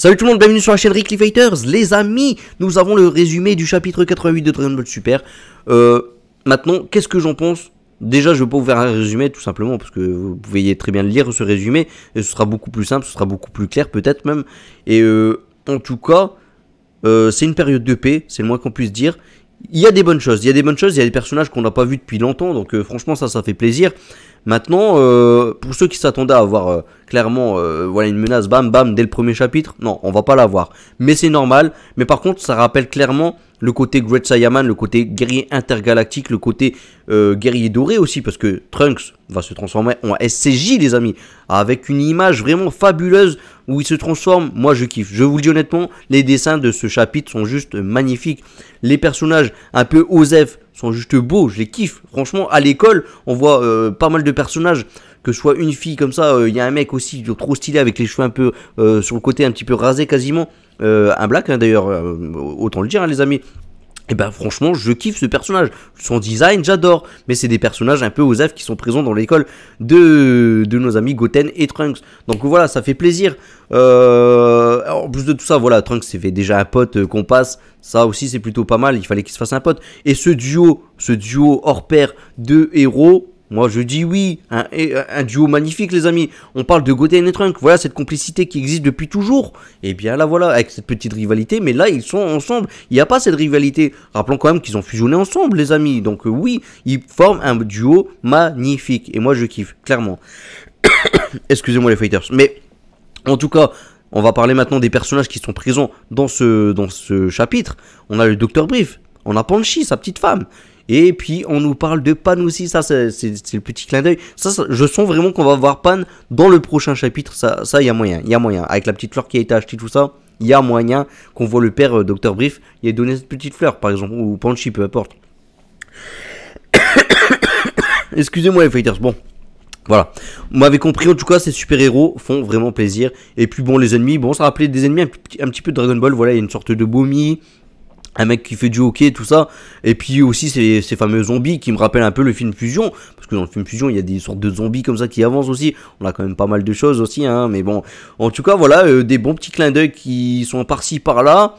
Salut tout le monde, bienvenue sur la chaîne Rickly Fighters. Les amis, nous avons le résumé du chapitre 88 de Dragon Ball Super. Maintenant, qu'est-ce que j'en pense? Déjà, je vais pas vous faire un résumé tout simplement parce que vous pouvez très bien lire ce résumé et ce sera beaucoup plus simple, ce sera beaucoup plus clair peut-être même. Et en tout cas, c'est une période de paix, c'est le moins qu'on puisse dire. Il y a des bonnes choses, il y a des personnages qu'on n'a pas vus depuis longtemps, donc franchement ça fait plaisir. Maintenant, pour ceux qui s'attendaient à avoir clairement voilà, une menace bam bam dès le premier chapitre, non, on va pas l'avoir. Mais c'est normal, mais par contre ça rappelle clairement le côté Great Saiyaman, le côté guerrier intergalactique, le côté guerrier doré aussi, parce que Trunks va se transformer en SCJ les amis, avec une image vraiment fabuleuse où il se transforme. Moi je kiffe, je vous le dis honnêtement, les dessins de ce chapitre sont juste magnifiques. Les personnages un peu osef sont juste beaux, je les kiffe. Franchement, à l'école, on voit pas mal de personnages, que ce soit une fille comme ça, il y a un mec aussi trop stylé avec les cheveux un peu sur le côté un petit peu rasés quasiment, un black hein, d'ailleurs, autant le dire hein, les amis. Et ben franchement je kiffe ce personnage, son design j'adore, mais c'est des personnages un peu osef qui sont présents dans l'école de nos amis Goten et Trunks. Donc voilà, ça fait plaisir. En plus de tout ça, voilà, Trunks s'est fait déjà un pote qu'on passe, ça aussi c'est plutôt pas mal, il fallait qu'il se fasse un pote. Et ce duo hors pair de héros, moi je dis oui, un duo magnifique les amis. On parle de Goten et Trunks, voilà cette complicité qui existe depuis toujours. Et bien là voilà, avec cette petite rivalité, mais là ils sont ensemble, il n'y a pas cette rivalité. Rappelons quand même qu'ils ont fusionné ensemble les amis. Donc oui, ils forment un duo magnifique. Et moi je kiffe, clairement. Excusez-moi les fighters. Mais en tout cas, on va parler maintenant des personnages qui sont présents dans ce chapitre. On a le Dr Brief, on a Pan Chi, sa petite femme. Et puis on nous parle de Pan aussi, ça c'est le petit clin d'œil. Ça, je sens vraiment qu'on va voir Pan dans le prochain chapitre, ça il y a moyen, Avec la petite fleur qui a été achetée, tout ça, il y a moyen qu'on voit le père Dr Brief, il a donné cette petite fleur par exemple, ou Pan Chi, peu importe. Excusez-moi les fighters, bon. Voilà, vous m'avez compris, en tout cas ces super-héros font vraiment plaisir. Et puis bon, les ennemis, bon ça rappelait des ennemis un petit peu de Dragon Ball, voilà, il y a une sorte de Bomi, un mec qui fait du hockey, tout ça. Et puis aussi ces fameux zombies qui me rappellent un peu le film Fusion. Parce que dans le film Fusion, il y a des sortes de zombies comme ça qui avancent aussi. On a quand même pas mal de choses aussi, hein. Mais bon, en tout cas, voilà, des bons petits clins d'œil qui sont par-ci, par-là.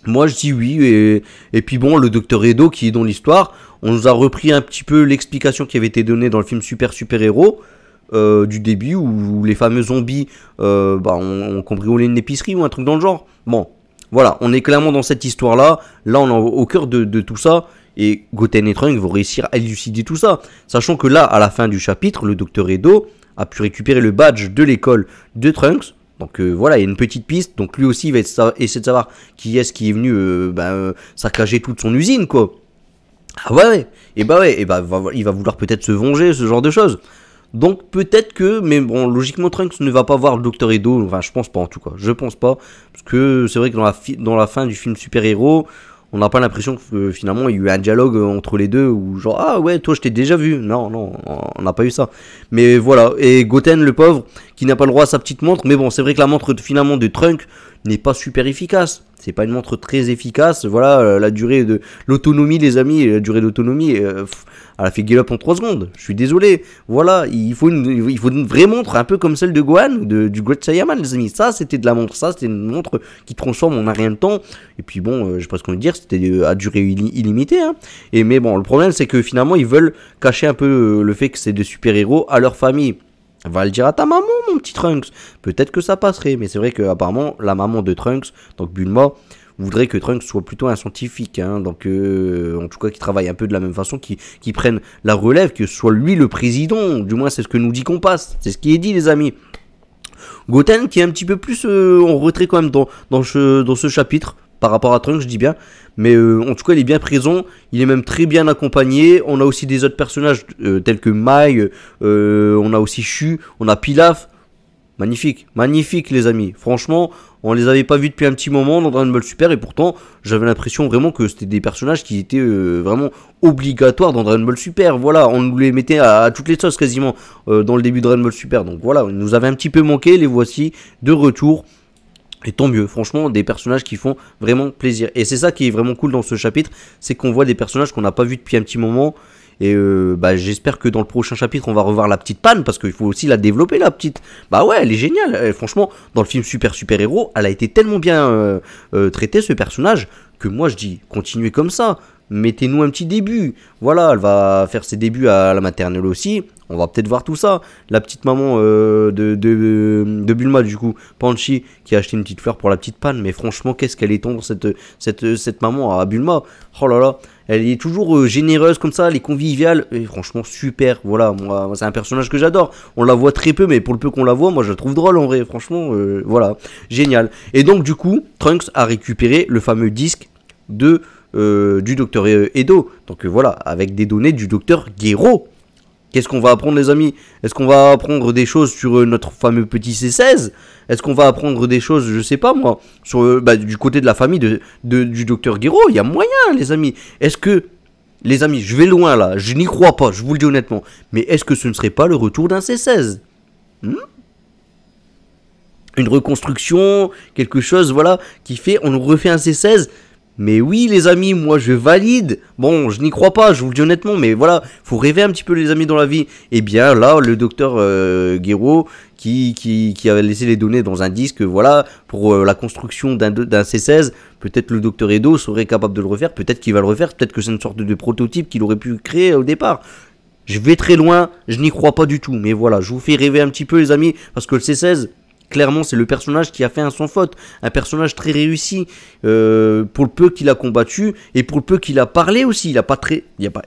Moi, je dis oui. Et puis bon, le Docteur Edo qui est dans l'histoire. On nous a repris un petit peu l'explication qui avait été donnée dans le film Super Héros. Du début, où les fameux zombies ont cambriolé une épicerie ou un truc dans le genre. Bon. Voilà, on est clairement dans cette histoire-là. Là, on est au cœur de tout ça. Et Goten et Trunks vont réussir à élucider tout ça. Sachant que là, à la fin du chapitre, le Dr Edo a pu récupérer le badge de l'école de Trunks. Donc voilà, il y a une petite piste. Donc lui aussi, il va essayer de savoir qui est-ce qui est venu saccager toute son usine, quoi. Ah ouais, il va vouloir peut-être se venger, ce genre de choses. Donc peut-être que, mais bon, logiquement Trunks ne va pas voir le Dr Edo, enfin je pense pas en tout cas, je pense pas, parce que c'est vrai que dans la fin du film Super Héros, on n'a pas l'impression que finalement il y a eu un dialogue entre les deux, ou genre ah ouais toi je t'ai déjà vu, non, on n'a pas eu ça. Mais voilà, et Goten le pauvre, qui n'a pas le droit à sa petite montre, mais bon c'est vrai que la montre finalement de Trunks n'est pas super efficace. C'est pas une montre très efficace, voilà, la durée de l'autonomie les amis, la durée d'autonomie, elle a fait get up en 3 secondes, je suis désolé, voilà, il faut une vraie montre, un peu comme celle de Gohan, du Great Saiyaman les amis, ça c'était de la montre, ça c'était une montre qui transforme en un rien de temps, et puis bon, je sais pas ce qu'on veut dire, c'était à durée illimitée, hein. Et mais bon, le problème c'est que finalement ils veulent cacher un peu le fait que c'est des super-héros à leur famille. Va le dire à ta maman, mon petit Trunks. Peut-être que ça passerait, mais c'est vrai que apparemment la maman de Trunks, donc Bulma, voudrait que Trunks soit plutôt un scientifique, hein, donc en tout cas qui travaille un peu de la même façon, qui prenne la relève, que ce soit lui le président, du moins c'est ce que nous dit qu'on passe, c'est ce qui est dit les amis. Goten qui est un petit peu plus en retrait quand même dans ce chapitre, par rapport à Trunks je dis bien, mais en tout cas il est bien présent, il est même très bien accompagné. On a aussi des autres personnages tels que Mai, on a aussi Shu, on a Pilaf. Magnifique les amis, franchement on les avait pas vus depuis un petit moment dans Dragon Ball Super, et pourtant j'avais l'impression vraiment que c'était des personnages qui étaient vraiment obligatoires dans Dragon Ball Super. Voilà, on nous les mettait à toutes les sauces quasiment dans le début de Dragon Ball Super, donc voilà, ils nous avaient un petit peu manqué, les voici de retour. Et tant mieux, franchement, des personnages qui font vraiment plaisir. Et c'est ça qui est vraiment cool dans ce chapitre, c'est qu'on voit des personnages qu'on n'a pas vus depuis un petit moment. Et bah, j'espère que dans le prochain chapitre, on va revoir la petite panne, parce qu'il faut aussi la développer, la petite. Bah ouais, elle est géniale. Franchement, dans le film Super Héros, elle a été tellement bien traitée, ce personnage, que moi je dis, continuez comme ça. Mettez-nous un petit début. Voilà, elle va faire ses débuts à la maternelle aussi. On va peut-être voir tout ça. La petite maman de Bulma, du coup, Panchi, qui a acheté une petite fleur pour la petite panne. Mais franchement, qu'est-ce qu'elle est tendre, cette maman à Bulma. Oh là là, elle est toujours généreuse comme ça, elle est conviviale. Et franchement, super. Voilà, moi, c'est un personnage que j'adore. On la voit très peu, mais pour le peu qu'on la voit, moi, je la trouve drôle en vrai. Franchement, voilà, génial. Et donc, du coup, Trunks a récupéré le fameux disque du docteur Edo. Donc voilà, avec des données du docteur Gero. Qu'est-ce qu'on va apprendre, les amis? Est-ce qu'on va apprendre des choses sur notre fameux petit C16? Est-ce qu'on va apprendre des choses, je sais pas moi, sur du côté de la famille du docteur Gero? Il y a moyen, les amis. Est-ce que, les amis, je vais loin là, je n'y crois pas, je vous le dis honnêtement, mais est-ce que ce ne serait pas le retour d'un C16? Une reconstruction, quelque chose, voilà, qui fait, on nous refait un C16. Mais oui, les amis, moi je valide. Bon, je n'y crois pas, je vous le dis honnêtement, mais voilà, faut rêver un petit peu, les amis, dans la vie. Et bien là, le docteur Gero, qui avait laissé les données dans un disque, voilà, pour la construction d'un C16, peut-être le docteur Edo serait capable de le refaire, peut-être qu'il va le refaire, peut-être que c'est une sorte de prototype qu'il aurait pu créer au départ. Je vais très loin, je n'y crois pas du tout, mais voilà, je vous fais rêver un petit peu, les amis, parce que le C16... clairement, c'est le personnage qui a fait un sans faute, un personnage très réussi pour le peu qu'il a combattu et pour le peu qu'il a parlé aussi. Il n'a pas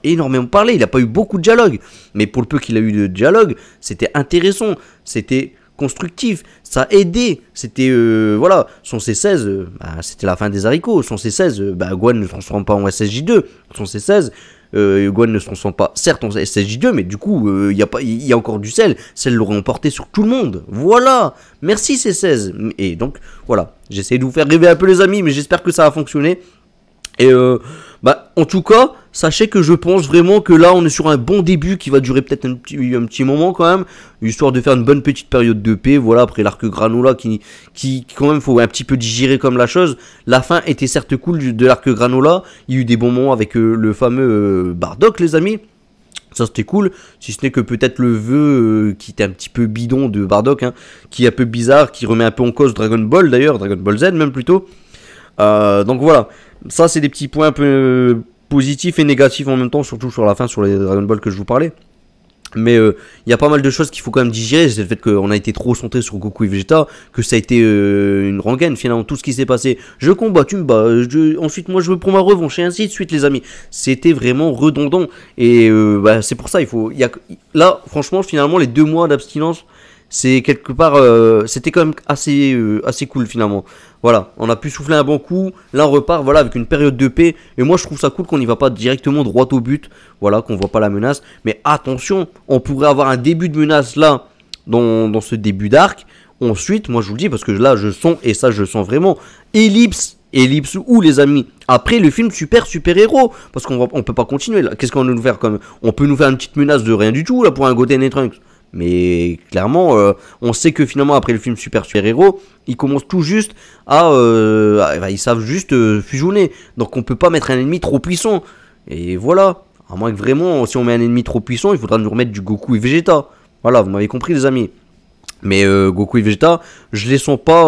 énormément parlé, il n'a pas eu beaucoup de dialogue, mais pour le peu qu'il a eu de dialogue, c'était intéressant, c'était constructif, ça a aidé. C'était voilà, son C16, c'était la fin des haricots. Son C16, Gohan ne se transforme pas en SSJ2. Son C16. Gohan ne se transforme pas, certes, en SSJ2, mais du coup, il y a encore du sel. Celle l'aurait emporté sur tout le monde. Voilà. Merci C16. Et donc, voilà. J'essaie de vous faire rêver un peu, les amis, mais j'espère que ça va fonctionner. Et en tout cas, sachez que je pense vraiment que là, on est sur un bon début qui va durer peut-être un petit moment quand même, histoire de faire une bonne petite période de paix. Voilà, après l'arc Granola qui quand même faut un petit peu digérer comme la chose. La fin était certes cool de l'arc Granola. Il y a eu des bons moments avec le fameux Bardock, les amis. Ça c'était cool, si ce n'est que peut-être le vœu qui était un petit peu bidon de Bardock, hein, qui est un peu bizarre, qui remet un peu en cause Dragon Ball d'ailleurs, Dragon Ball Z même plutôt. Donc voilà, ça c'est des petits points un peu positifs et négatifs en même temps, surtout sur la fin, sur les Dragon Ball que je vous parlais. Mais il y a pas mal de choses qu'il faut quand même digérer. C'est le fait qu'on a été trop centré sur Goku et Vegeta, que ça a été une rengaine finalement, tout ce qui s'est passé. Je combats, tu me bats, ensuite moi je veux prendre ma revanche et ainsi de suite, les amis. C'était vraiment redondant. Et c'est pour ça, là franchement finalement les 2 mois d'abstinence, c'est quelque part, c'était quand même assez cool finalement. Voilà, on a pu souffler un bon coup, là on repart, voilà, avec une période de paix, et moi je trouve ça cool qu'on n'y va pas directement droit au but, voilà, qu'on voit pas la menace, mais attention, on pourrait avoir un début de menace là, dans ce début d'arc, ensuite, moi je vous le dis, parce que là je sens, et ça je sens vraiment, ellipse où les amis? Après le film super héros, parce qu'on peut pas continuer là, qu'est-ce qu'on va nous faire comme, on peut nous faire une petite menace de rien du tout là pour un Goten et Trunks. Mais clairement, on sait que finalement après le film super héros, ils commencent tout juste ils savent juste fusionner. Donc on peut pas mettre un ennemi trop puissant. Et voilà, à moins que vraiment, si on met un ennemi trop puissant, il faudra nous remettre du Goku et Vegeta. Voilà, vous m'avez compris, les amis. Mais Goku et Vegeta, je les sens pas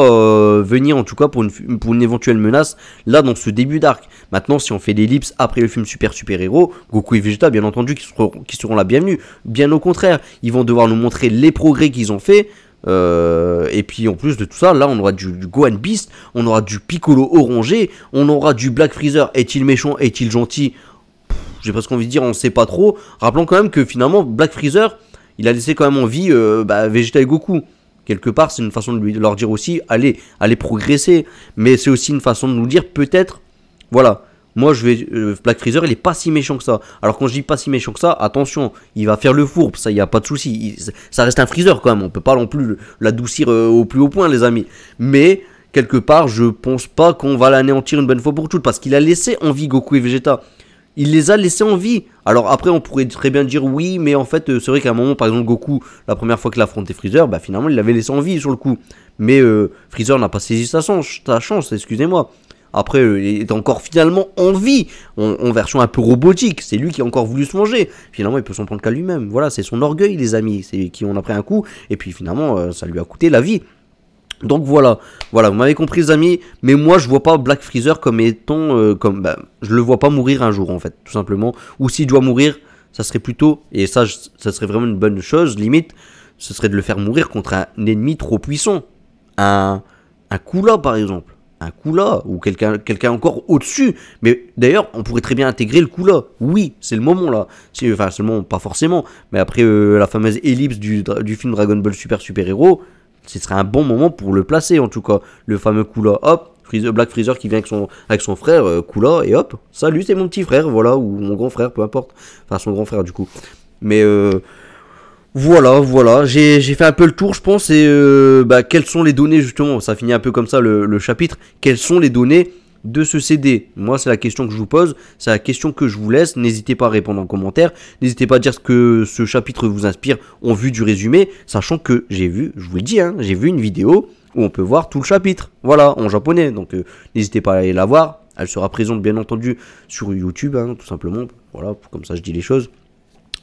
venir en tout cas pour une éventuelle menace là dans ce début d'arc. Maintenant, si on fait l'ellipse après le film super héros, Goku et Vegeta, bien entendu, qui seront la bienvenue. Bien au contraire, ils vont devoir nous montrer les progrès qu'ils ont fait. Et puis en plus de tout ça, là on aura du Gohan Beast, on aura du Piccolo orangé, on aura du Black Freezer. Est-il méchant, est-il gentil? J'ai presque envie de dire, on ne sait pas trop. Rappelons quand même que finalement Black Freezer, il a laissé quand même en vie Vegeta et Goku. Quelque part, c'est une façon de leur dire aussi, allez progresser. Mais c'est aussi une façon de nous dire, peut-être, voilà, moi Black Freezer, il est pas si méchant que ça. Alors quand je dis pas si méchant que ça, attention, il va faire le fourbe, ça, il n'y a pas de souci. Ça reste un Freezer quand même, on peut pas non plus l'adoucir au plus haut point, les amis. Mais, quelque part, je pense pas qu'on va l'anéantir une bonne fois pour toutes, parce qu'il a laissé en vie Goku et Vegeta. Il les a laissés en vie. Alors après on pourrait très bien dire oui, mais en fait c'est vrai qu'à un moment, par exemple Goku, la première fois qu'il a affronté Freezer, finalement il l'avait laissé en vie sur le coup. Mais Freezer n'a pas saisi sa chance, excusez-moi. Après, il est encore finalement en vie, en version un peu robotique. C'est lui qui a encore voulu se manger. Finalement, il peut s'en prendre qu'à lui-même. Voilà, c'est son orgueil, les amis. C'est qui en a pris un coup. Et puis finalement, ça lui a coûté la vie. Donc voilà, voilà, vous m'avez compris les amis, mais moi je vois pas Black Freezer comme étant, je le vois pas mourir un jour en fait, tout simplement, ou s'il doit mourir, ça serait plutôt, et ça, ça serait vraiment une bonne chose, limite, ce serait de le faire mourir contre un ennemi trop puissant, un Kula par exemple, un Kula, ou quelqu'un encore au-dessus, mais d'ailleurs on pourrait très bien intégrer le Kula, oui, c'est le moment là, enfin c'est le moment, pas forcément, mais après la fameuse ellipse du film Dragon Ball Super Héros, ce serait un bon moment pour le placer en tout cas, le fameux Kula, hop, Black Freezer qui vient avec son frère Kula, et hop, salut c'est mon petit frère, voilà, ou mon grand frère, peu importe, enfin son grand frère du coup, mais voilà, j'ai fait un peu le tour je pense, et quelles sont les données justement, ça finit un peu comme ça le chapitre, quelles sont les données de ce CD? Moi c'est la question que je vous pose, c'est la question que je vous laisse, n'hésitez pas à répondre en commentaire, n'hésitez pas à dire ce que ce chapitre vous inspire en vue du résumé, sachant que j'ai vu, je vous le dis, hein, j'ai vu une vidéo où on peut voir tout le chapitre, voilà, en japonais, donc n'hésitez pas à aller la voir, elle sera présente bien entendu sur YouTube, hein, tout simplement, voilà, comme ça je dis les choses.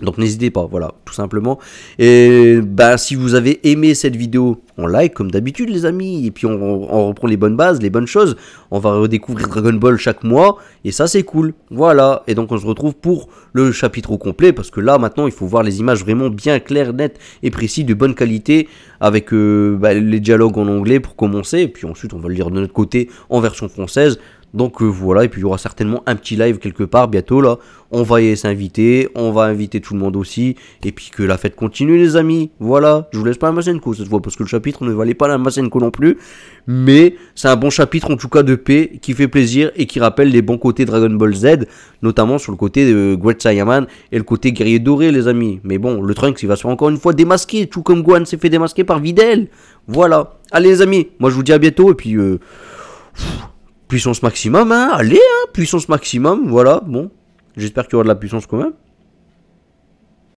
Donc n'hésitez pas, voilà, tout simplement. Et si vous avez aimé cette vidéo, on like comme d'habitude les amis. Et puis on reprend les bonnes bases, les bonnes choses. On va redécouvrir Dragon Ball chaque mois. Et ça c'est cool, voilà. Et donc on se retrouve pour le chapitre au complet. Parce que là maintenant il faut voir les images vraiment bien claires, nettes et précises, de bonne qualité. Avec les dialogues en anglais pour commencer. Et puis ensuite on va le lire de notre côté en version française. Donc voilà, et puis il y aura certainement un petit live quelque part bientôt là. On va y s'inviter, on va inviter tout le monde aussi. Et puis que la fête continue les amis. Voilà, je vous laisse pas la Masenko cette fois parce que le chapitre ne valait pas la Masenko non plus. Mais c'est un bon chapitre en tout cas de paix qui fait plaisir et qui rappelle les bons côtés Dragon Ball Z. Notamment sur le côté de Great Saiyaman et le côté guerrier doré les amis. Mais bon, le Trunks il va se faire encore une fois démasquer, tout comme Gohan s'est fait démasquer par Videl. Voilà, allez les amis, moi je vous dis à bientôt et puis... puissance maximum, hein, allez, hein, puissance maximum, voilà, bon, j'espère qu'il y aura de la puissance quand même.